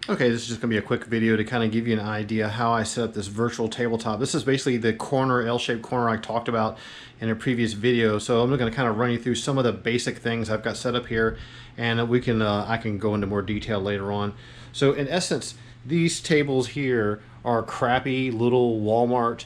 Okay, this is just going to be a quick video to kind of give you an idea how I set up this virtual tabletop. This is basically the corner, L-shaped corner I talked about in a previous video. So I'm going to kind of run you through some of the basic things I've got set up here, and I can go into more detail later on. So in essence, these tables here are crappy little Walmart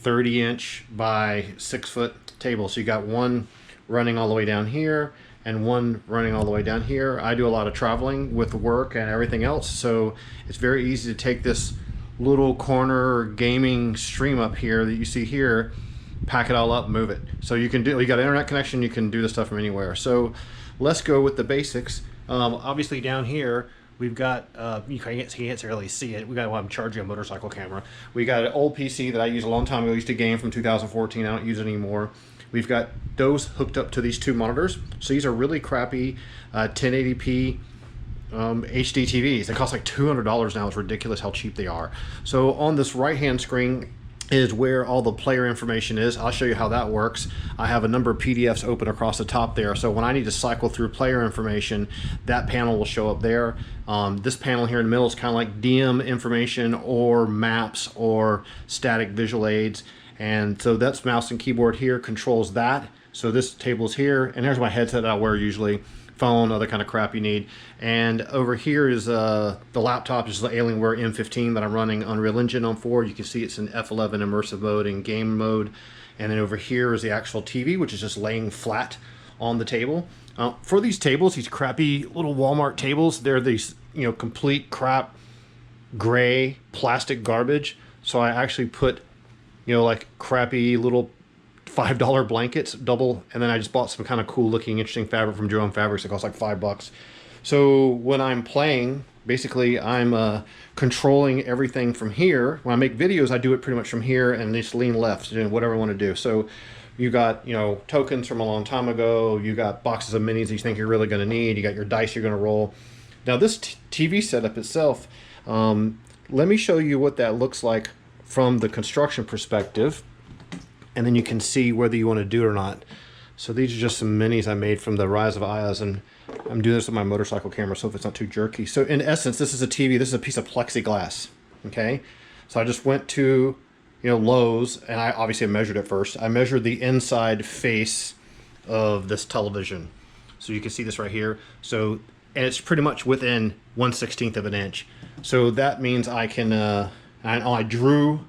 30-inch by 6-foot tables. So you got one running all the way down here and one running all the way down here. I do a lot of traveling with work and everything else, so it's very easy to take this little corner gaming stream up here that you see here, pack it all up, move it. So you can do, you got an internet connection, you can do this stuff from anywhere. So let's go with the basics. Obviously down here we've got, you can't really see it. We got, well, I'm charging a motorcycle camera. We got an old PC that I used a long time ago. I used to game from 2014. I don't use it anymore. We've got those hooked up to these two monitors. So these are really crappy 1080p HD TVs. They cost like $200 now. It's ridiculous how cheap they are. So on this right-hand screen is where all the player information is. I'll show you how that works. I have a number of PDFs open across the top there. So when I need to cycle through player information, that panel will show up there. This panel here in the middle is kind of like DM information or maps or static visual aids. And so that's mouse and keyboard here controls that. So this table is here, and there's my headset that I wear usually, phone, other kind of crap you need. And over here is the laptop, is the Alienware M15 that I'm running Unreal Engine on for. You can see it's in F11 immersive mode and game mode. And then over here is the actual TV, which is just laying flat on the table. For these tables, these crappy little Walmart tables, they're these, you know, complete crap gray plastic garbage. So I actually put, you know, like crappy little $5 blankets, double, and then I just bought some kind of cool looking interesting fabric from Jerome Fabrics. It costs like $5. So when I'm playing, basically I'm controlling everything from here. When I make videos, I do it pretty much from here and just lean left, doing whatever I want to do. So you got, you know, tokens from a long time ago, you got boxes of minis that you think you're really going to need, you got your dice you're going to roll. Now this TV setup itself, let me show you what that looks like from the construction perspective, and then you can see whether you want to do it or not. So these are just some minis I made from the Rise of Ayaz, and I'm doing this with my motorcycle camera, so if it's not too jerky. So in essence, this is a TV. This is a piece of plexiglass, okay? So I just went to, you know, Lowe's, and I obviously measured it first. I measured the inside face of this television. So you can see this right here. So, and it's pretty much within 1/16 of an inch. So that means I can, I drew,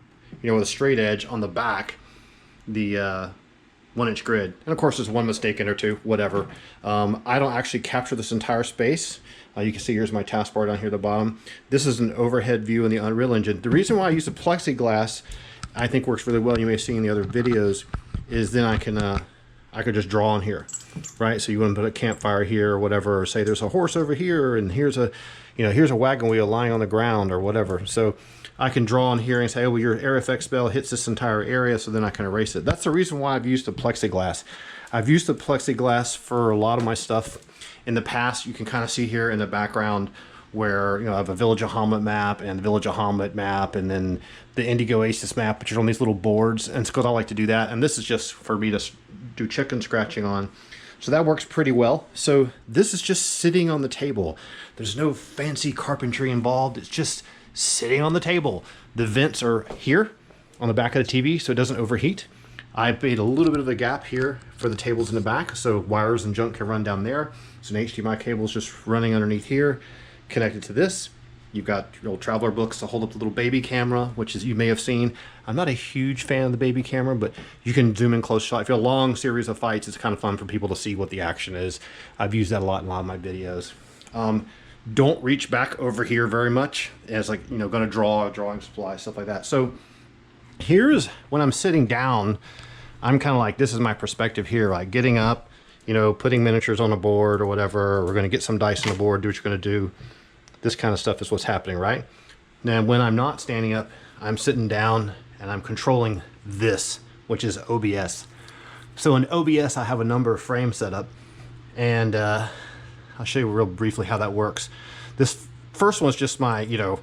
you know, with a straight edge on the back, the 1-inch grid. And of course there's one mistake in there too, whatever. I don't actually capture this entire space. You can see here's my taskbar down here at the bottom. This is an overhead view in the Unreal Engine. The reason why I use the plexiglass, I think works really well, you may have seen in the other videos, is then I could just draw on here, right? So you want to put a campfire here or whatever, or say there's a horse over here and here's a, you know, here's a wagon wheel lying on the ground or whatever. So I can draw on here and say, oh, well, your air effects spell hits this entire area, so then I can erase it. That's the reason why I've used the plexiglass. I've used the plexiglass for a lot of my stuff in the past. You can kind of see here in the background where, you know, I have a Village of Hamlet map and the Village of Hamlet map, and then the Indigo Oasis map, which are on these little boards. And it's because I like to do that. And this is just for me to do chicken scratching on. So that works pretty well. So this is just sitting on the table. There's no fancy carpentry involved. It's just sitting on the table. The vents are here on the back of the TV so it doesn't overheat. I made a little bit of a gap here for the tables in the back so wires and junk can run down there. So an HDMI cable is just running underneath here, connected to this. You've got your old traveler books to hold up the little baby camera, which is, you may have seen. I'm not a huge fan of the baby camera, but you can zoom in close shot. If you have a long series of fights, it's kind of fun for people to see what the action is. I've used that a lot in a lot of my videos. Don't reach back over here very much as, like, you know, going to draw, drawing supplies, stuff like that. So here's when I'm sitting down, I'm kind of like, this is my perspective here, like getting up, you know, putting miniatures on a board or whatever. We're going to get some dice on the board, do what you're going to do. This kind of stuff is what's happening, right? Now, when I'm not standing up, I'm sitting down and I'm controlling this, which is OBS. So in OBS, I have a number of frames set up, and I'll show you real briefly how that works. This first one's just my, you know,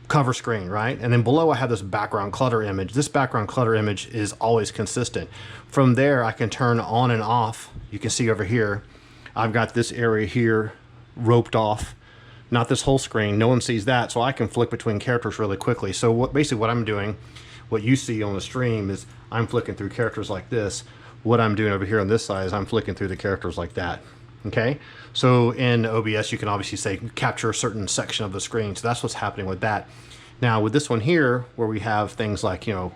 cover screen, right? And then below I have this background clutter image. This background clutter image is always consistent. From there, I can turn on and off. You can see over here, I've got this area here roped off. not this whole screen. No one sees that, so I can flick between characters really quickly. So basically what I'm doing, what you see on the stream is I'm flicking through characters like this. What I'm doing over here on this side is I'm flicking through the characters like that. Okay, so in OBS you can obviously say capture a certain section of the screen, so that's what's happening with that. Now with this one here, where we have things like, you know,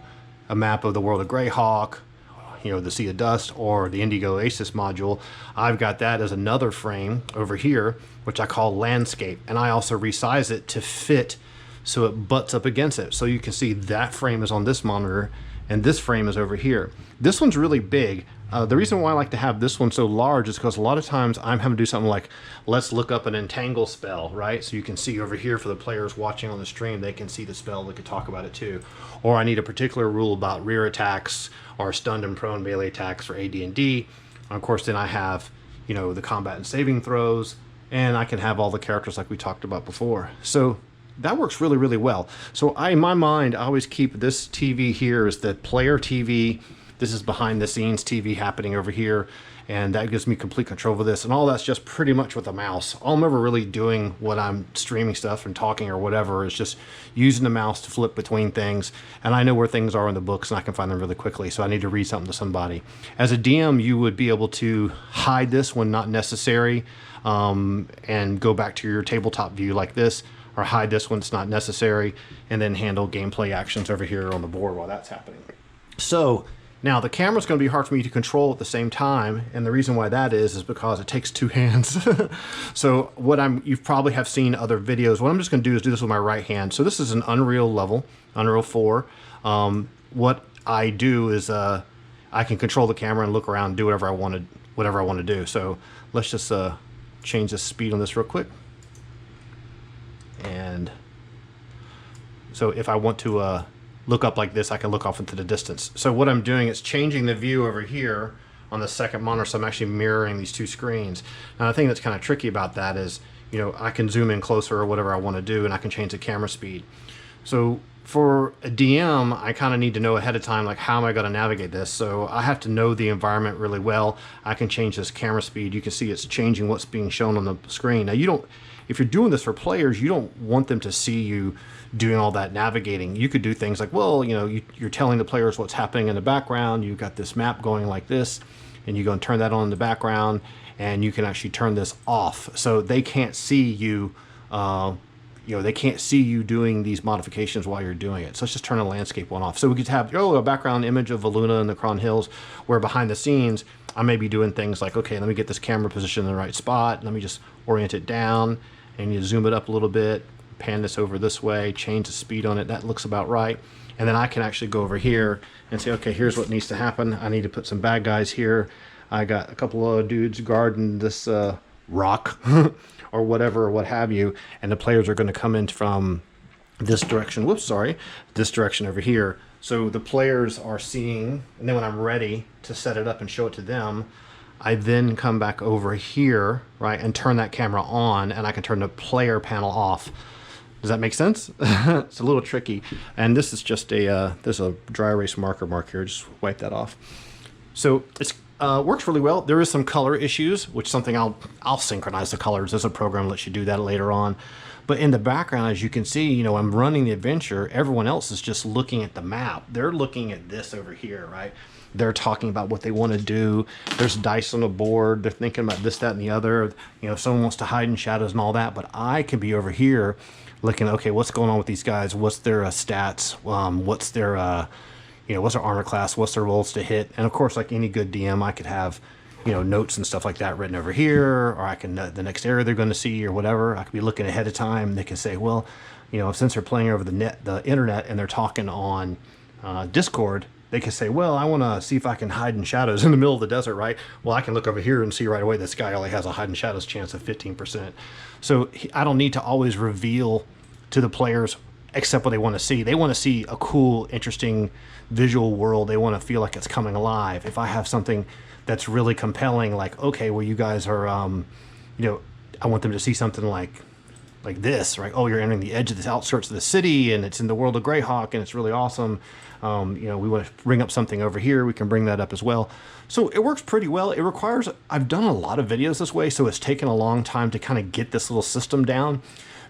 a map of the world of Greyhawk, you know, the Sea of Dust, or the Indigo Oasis module, I've got that as another frame over here, which I call landscape, and I also resize it to fit so it butts up against it. So you can see that frame is on this monitor and this frame is over here. This one's really big. The reason why I like to have this one so large is because a lot of times I'm having to do something like, let's look up an entangle spell, right? So you can see over here for the players watching on the stream, they can see the spell, they could talk about it too. Or I need a particular rule about rear attacks or stunned and prone melee attacks for AD&D. Of course, then I have, you know, the combat and saving throws, and I can have all the characters like we talked about before. So that works really, really well. So in my mind, I always keep this TV here as the player TV. This is behind the scenes TV happening over here, and that gives me complete control over this. And all that's just pretty much with a mouse. All I'm ever really doing when I'm streaming stuff and talking or whatever is just using the mouse to flip between things. And I know where things are in the books and I can find them really quickly. So I need to read something to somebody. As a DM, you would be able to hide this when not necessary, and go back to your tabletop view like this, or hide this when it's not necessary, and then handle gameplay actions over here on the board while that's happening. So now the camera's going to be hard for me to control at the same time, and the reason why that is because it takes two hands. So you probably have seen other videos. What I'm just going to do is do this with my right hand. So this is an Unreal level, Unreal 4. What I do is I can control the camera and look around and do whatever I want to do. So let's just change the speed on this real quick. And so if I want to look up like this, I can look off into the distance. So what I'm doing is changing the view over here on the second monitor, so I'm actually mirroring these two screens. Now the thing that's kind of tricky about that is, you know, I can zoom in closer or whatever I want to do, and I can change the camera speed. So for a DM, I kind of need to know ahead of time, like, how am I going to navigate this? So I have to know the environment really well. I can change this camera speed. You can see it's changing what's being shown on the screen. Now if you're doing this for players, you don't want them to see you doing all that navigating. You could do things like, well, you know, you're telling the players what's happening in the background. You've got this map going like this, and you go and turn that on in the background, and you can actually turn this off. So they can't see you, they can't see you doing these modifications while you're doing it. So let's just turn the landscape one off. So we could have, a background image of Valuna and the Cron Hills, where behind the scenes, I may be doing things like, okay, let me get this camera position in the right spot. Let me just orient it down, and you zoom it up a little bit, pan this over this way, change the speed on it. That looks about right. And then I can actually go over here and say, okay, here's what needs to happen. I need to put some bad guys here. I got a couple of dudes guarding this rock or whatever, or what have you. And the players are going to come in from this direction. Whoops, sorry. This direction over here. So the players are seeing, and then when I'm ready to set it up and show it to them, I then come back over here, right, and turn that camera on, and I can turn the player panel off. Does that make sense? It's a little tricky. And this is just there's a dry erase marker here. Just wipe that off. So it's works really well. There is some color issues, which is something I'll synchronize the colors. There's a program that lets you do that later on. But in the background, as you can see, I'm running the adventure. Everyone else is just looking at the map. They're looking at this over here, right? They're talking about what they want to do. There's dice on the board. They're thinking about this, that, and the other. If someone wants to hide in shadows and all that. But I can be over here looking, okay, what's going on with these guys? What's their stats? What's their, what's their armor class? What's their rolls to hit? And of course, like any good DM, I could have, notes and stuff like that written over here, or I can, the next area they're going to see or whatever, I could be looking ahead of time. They can say, well, since they're playing over the internet and they're talking on Discord, they can say, well, I want to see if I can hide in shadows in the middle of the desert, right? Well, I can look over here and see right away this guy only has a hide in shadows chance of 15%. So I don't need to always reveal to the players except what they want to see. They want to see a cool, interesting visual world. They want to feel like it's coming alive. If I have something that's really compelling, like, okay, well, you guys are, I want them to see something like like this, right? Oh, you're entering the edge of the outskirts of the city, and it's in the world of Greyhawk, and it's really awesome. You know, we want to bring up something over here. We can bring that up as well. So it works pretty well. It requires, I've done a lot of videos this way, so it's taken a long time to kind of get this little system down.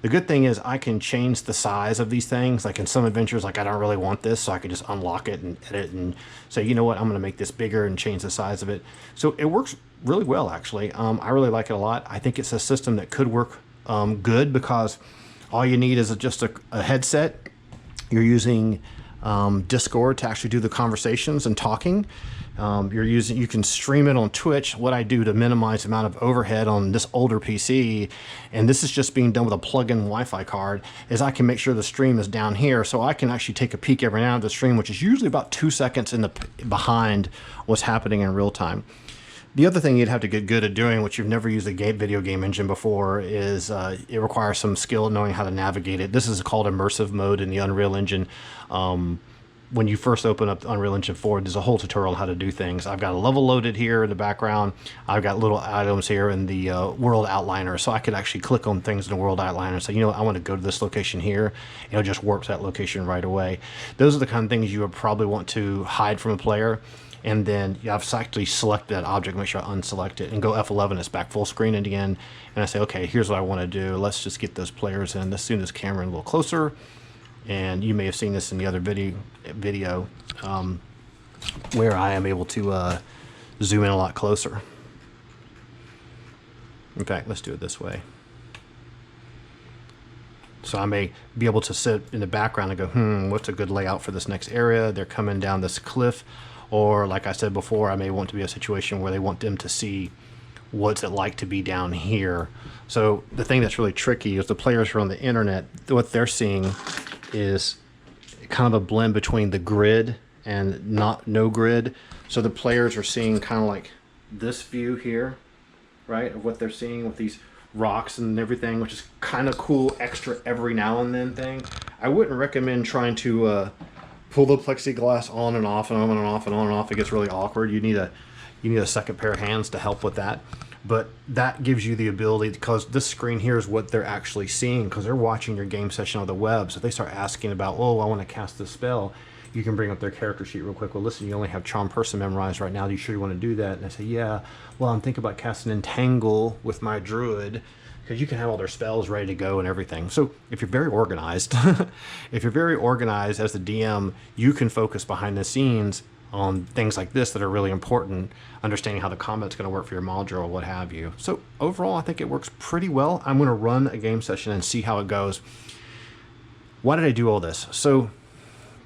The good thing is I can change the size of these things. Like in some adventures, like I don't really want this, so I can just unlock it and edit and say, you know what, I'm going to make this bigger and change the size of it. So it works really well, actually. I really like it a lot. I think it's a system that could work good, because all you need is just a headset. You're using Discord to actually do the conversations and talking. You can stream it on Twitch. What I do to minimize the amount of overhead on this older PC, and this is just being done with a plug-in Wi-Fi card, is I can make sure the stream is down here, so I can actually take a peek every now and then at the stream, which is usually about 2 seconds behind what's happening in real time. The other thing you'd have to get good at doing, which you've never used a video game engine before, is it requires some skill knowing how to navigate it. This is called Immersive Mode in the Unreal Engine. When you first open up Unreal Engine 4, there's a whole tutorial on how to do things. I've got a level loaded here in the background. I've got little items here in the world outliner, so I could actually click on things in the world outliner and say, you know, I want to go to this location here. It'll just warp to that location right away. Those are the kind of things you would probably want to hide from a player. And then I've actually selected that object, make sure I unselect it, and go F11, it's back full screen again. And I say, okay, here's what I want to do. Let's just get those players in. Let's zoom this camera in a little closer. And you may have seen this in the other video where I am able to zoom in a lot closer. In fact, let's do it this way. So I may be able to sit in the background and go, what's a good layout for this next area? They're coming down this cliff. Or like I said before, I may want to be a situation where they want them to see what's it like to be down here. So the thing that's really tricky is the players who are on the internet, what they're seeing is kind of a blend between the grid and no grid. So the players are seeing kind of like this view here, right, of what they're seeing with these rocks and everything, which is kind of cool, extra every now and then thing. I wouldn't recommend trying to pull the plexiglass on and off and on and off and on and off. It gets really awkward. You need a second pair of hands to help with that. But that gives you the ability, because this screen here is what they're actually seeing, because they're watching your game session on the web. So if they start asking about, oh, I want to cast this spell, you can bring up their character sheet real quick. Well, listen, you only have Charm Person memorized right now. Are you sure you want to do that? And I say, yeah. Well, I'm thinking about casting Entangle with my druid, because you can have all their spells ready to go and everything. So if you're very organized, as the DM, you can focus behind the scenes on things like this that are really important, understanding how the combat's going to work for your module or what have you. So overall, I think it works pretty well. I'm going to run a game session and see how it goes. Why did I do all this? So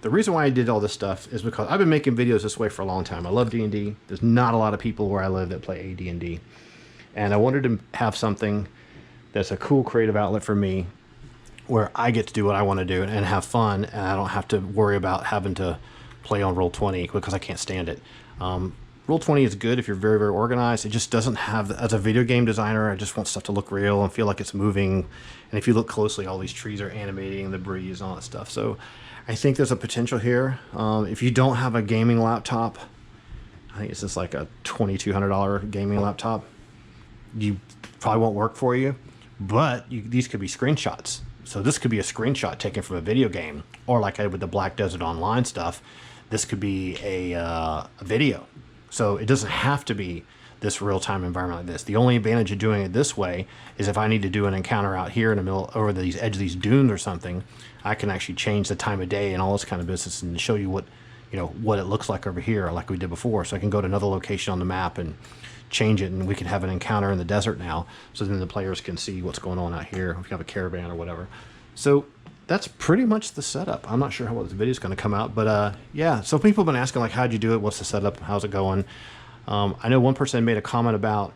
the reason why I did all this stuff is because I've been making videos this way for a long time. I love D&D. There's not a lot of people where I live that play AD&D. And I wanted to have something that's a cool creative outlet for me, where I get to do what I want to do and have fun, and I don't have to worry about having to play on Roll20 because I can't stand it. Roll20 is good if you're very, very organized. It just doesn't have, as a video game designer, I just want stuff to look real and feel like it's moving. And if you look closely, all these trees are animating, the breeze and all that stuff. So I think there's a potential here. If you don't have a gaming laptop, I think it's just like a $2,200 gaming laptop, you probably won't work for you. But these could be screenshots. So this could be a screenshot taken from a video game, or like I did with the Black Desert Online stuff, this could be a video. So it doesn't have to be this real-time environment like this. The only advantage of doing it this way is if I need to do an encounter out here in the middle, over these edge of these dunes or something, I can actually change the time of day and all this kind of business and show you what it looks like over here, like we did before. So I can go to another location on the map and change it, and we can have an encounter in the desert now, so then the players can see what's going on out here if you have a caravan or whatever. So that's pretty much the setup. I'm not sure how this video is going to come out, but yeah. So people have been asking, like, how'd you do it? What's the setup? How's it going? I know one person made a comment about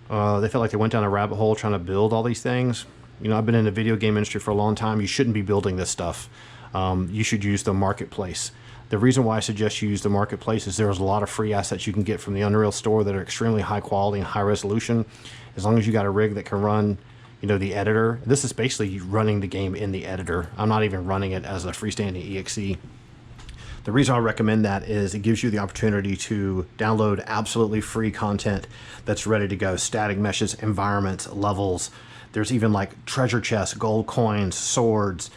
they felt like they went down a rabbit hole trying to build all these things. I've been in the video game industry for a long time. You shouldn't be building this stuff. You should use the marketplace. The reason why I suggest you use the marketplace is there's a lot of free assets you can get from the Unreal store that are extremely high quality and high resolution. As long as you got a rig that can run, the editor. This is basically running the game in the editor. I'm not even running it as a freestanding exe. The reason I recommend that is it gives you the opportunity to download absolutely free content that's ready to go. Static meshes, environments, levels. There's even like treasure chests, gold coins, swords,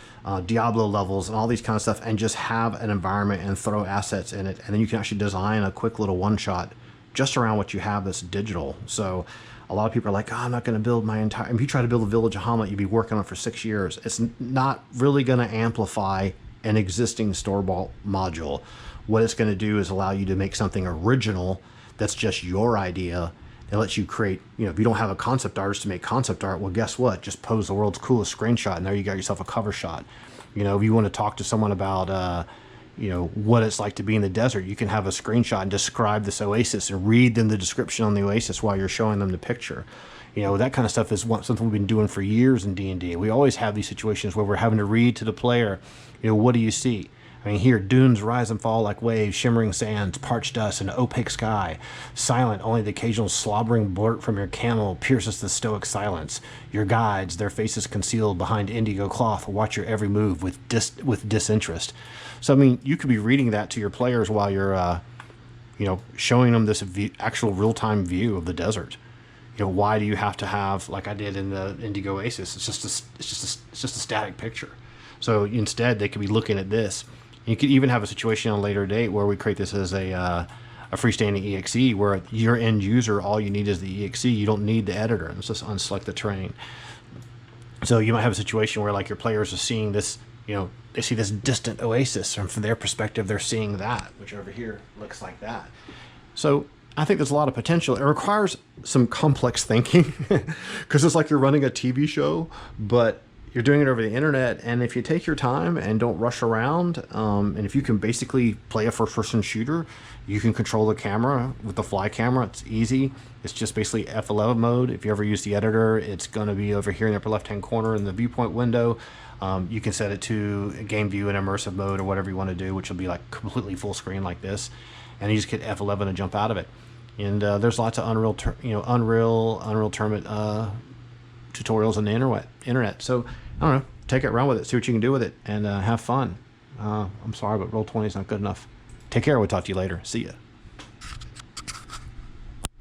Diablo levels, and all these kind of stuff, and just have an environment and throw assets in it. And then you can actually design a quick little one-shot just around what you have that's digital. So a lot of people are like, oh, I'm not going to build my entire... If you try to build a village of Hamlet, you'd be working on it for 6 years. It's not really going to amplify an existing store-bought module. What it's going to do is allow you to make something original that's just your idea. It lets you create, you know, if you don't have a concept artist to make concept art, well, guess what? Just pose the world's coolest screenshot, and there you got yourself a cover shot. You know, if you want to talk to someone about, you know, what it's like to be in the desert, you can have a screenshot and describe this oasis and read them the description on the oasis while you're showing them the picture. You know, that kind of stuff is something we've been doing for years in D&D. We always have these situations where we're having to read to the player, you know, what do you see? I mean, here, dunes rise and fall like waves, shimmering sands, parched dust, and opaque sky. Silent, only the occasional slobbering blurt from your camel pierces the stoic silence. Your guides, their faces concealed behind indigo cloth, watch your every move with disinterest. So, I mean, you could be reading that to your players while you're, you know, showing them this actual real-time view of the desert. You know, why do you have to have, like I did in the Indigo Oasis? It's just a static picture. So instead, they could be looking at this. You could even have a situation on a later date where we create this as a freestanding EXE where your end user, all you need is the EXE. You don't need the editor. Let's just unselect the terrain. So you might have a situation where like your players are seeing this, you know, they see this distant oasis, and from their perspective, they're seeing that, which over here looks like that. So I think there's a lot of potential. It requires some complex thinking because it's like you're running a TV show, but you're doing it over the internet. And if you take your time and don't rush around, and if you can basically play a first-person shooter, you can control the camera with the fly camera. It's easy. It's just basically F11 mode. If you ever use the editor, it's going to be over here in the upper left-hand corner in the viewpoint window. You can set it to game view and immersive mode or whatever you want to do, which will be like completely full screen like this. And you just hit F11 and jump out of it. And there's lots of Unreal Tournament tutorials on the internet. So I don't know, take it, run with it, see what you can do with it, and have fun. I'm sorry, but Roll20 is not good enough. Take care. We'll talk to you later. See ya.